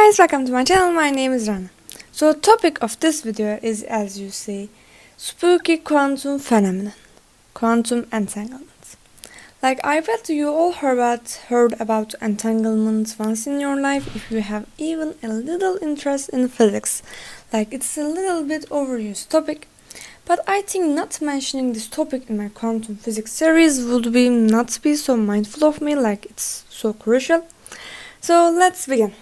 guys, welcome to my channel. My name is Rana. So the topic of this video is, as you see, spooky quantum phenomenon, quantum entanglement. Like, I bet you all heard about entanglement once in your life if you have even a little interest in physics. Like, it's a little bit overused topic, but I think not mentioning this topic in my quantum physics series would not be so mindful of me, like it's so crucial. So let's begin.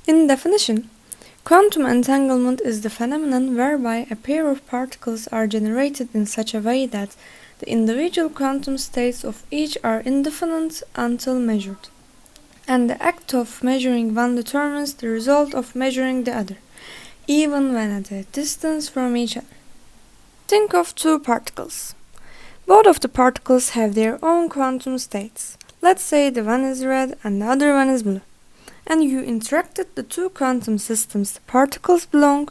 In definition, quantum entanglement is the phenomenon whereby a pair of particles are generated in such a way that the individual quantum states of each are indefinite until measured, and the act of measuring one determines the result of measuring the other, even when at a distance from each other. Think of two particles. Both of the particles have their own quantum states. Let's say the one is red and the other one is blue. And you interacted the two quantum systems the particles belong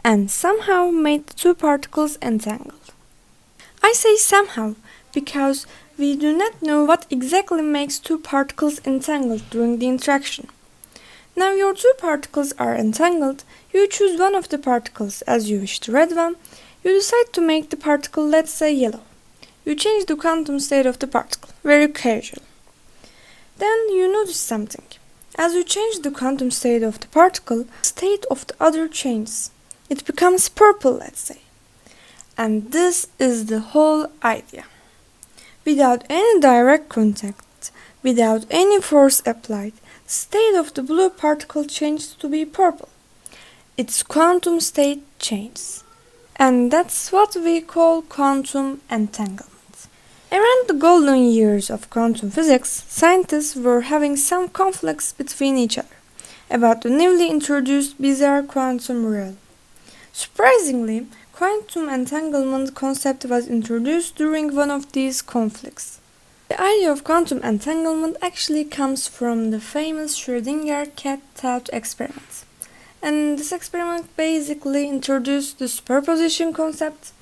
and somehow made the two particles entangled. I say somehow because we do not know what exactly makes two particles entangled during the interaction. Now your two particles are entangled, you choose one of the particles as you wish the red one, you decide to make the particle, let's say, yellow. You change the quantum state of the particle, very casual. Then you notice something. As you change the quantum state of the particle, the state of the other changes. It becomes purple, let's say. And this is the whole idea. Without any direct contact, without any force applied, the state of the blue particle changes to be purple. Its quantum state changes. And that's what we call quantum entanglement. Around the golden years of quantum physics, scientists were having some conflicts between each other about the newly introduced bizarre quantum realm. Surprisingly, quantum entanglement concept was introduced during one of these conflicts. The idea of quantum entanglement actually comes from the famous Schrödinger cat thought experiment. And this experiment basically introduced the superposition concept.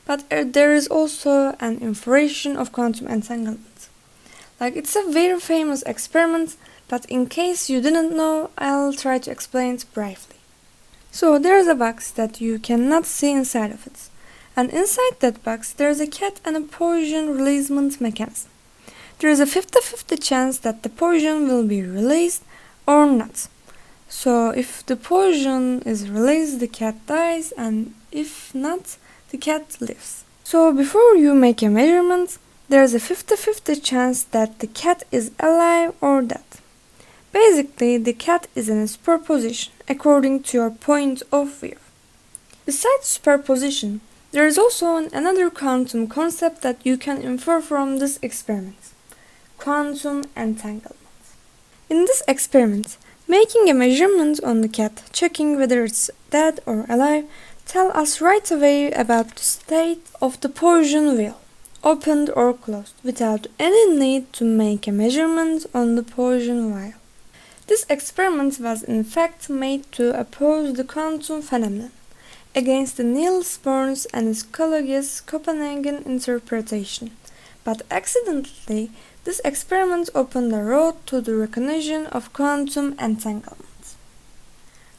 But there is also an inference of quantum entanglement. Like, it's a very famous experiment, but in case you didn't know, I'll try to explain it briefly. So there is a box that you cannot see inside of it. And inside that box there is a cat and a poison releasement mechanism. There is a 50-50 chance that the poison will be released or not. So if the poison is released, the cat dies, and if not, the cat lives. So before you make a measurement, there is a 50-50 chance that the cat is alive or dead. Basically, the cat is in a superposition according to your point of view. Besides superposition, there is also another quantum concept that you can infer from this experiment: quantum entanglement. In this experiment, making a measurement on the cat, checking whether it's dead or alive, tell us right away about the state of the poison well, opened or closed, without any need to make a measurement on the poison vial. This experiment was in fact made to oppose the quantum phenomenon against the Niels Bohr's and his colleagues' Copenhagen interpretation, but accidentally this experiment opened the road to the recognition of quantum entanglement.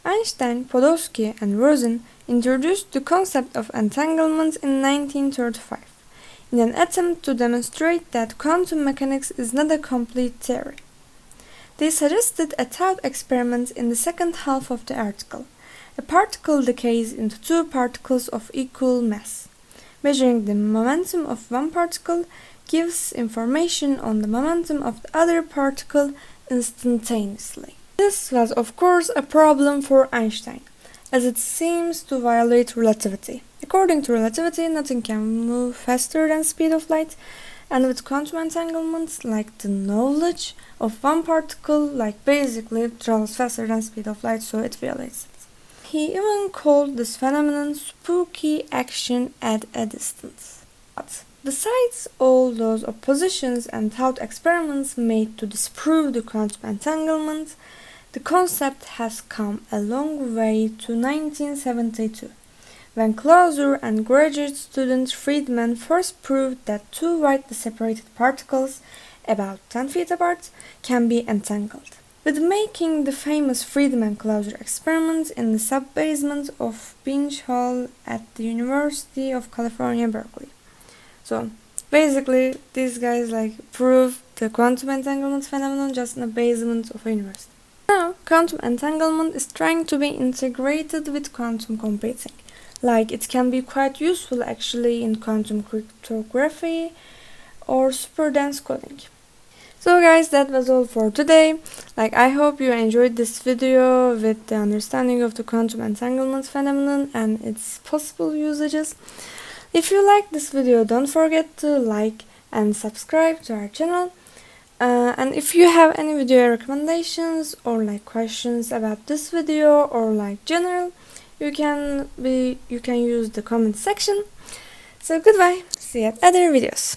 Einstein, Podolsky, and Rosen introduced the concept of entanglement in 1935 in an attempt to demonstrate that quantum mechanics is not a complete theory. They suggested a thought experiment in the second half of the article. A particle decays into two particles of equal mass. Measuring the momentum of one particle gives information on the momentum of the other particle instantaneously. This was of course a problem for Einstein, as it seems to violate relativity. According to relativity, nothing can move faster than the speed of light, and with quantum entanglement, like, the knowledge of one particle, basically travels faster than the speed of light, so it violates it. He even called this phenomenon spooky action at a distance. But besides all those oppositions and thought experiments made to disprove the quantum entanglement, the concept has come a long way to 1972, when Clauser and graduate student Friedman first proved that two widely separated particles, about 10 feet apart, can be entangled. with making the famous freedom enclosure experiment in the sub-basement of Binge Hall at the University of California, Berkeley. So basically, these guys prove the quantum entanglement phenomenon just in the basement of a university. Now, quantum entanglement is trying to be integrated with quantum computing. It can be quite useful actually in quantum cryptography or super dense coding. So guys, that was all for today. I hope you enjoyed this video with the understanding of the quantum entanglement phenomenon and its possible usages. If you like this video, don't forget to like and subscribe to our channel. And if you have any video recommendations or questions about this video or general, you can use the comment section. So goodbye, see you at other videos.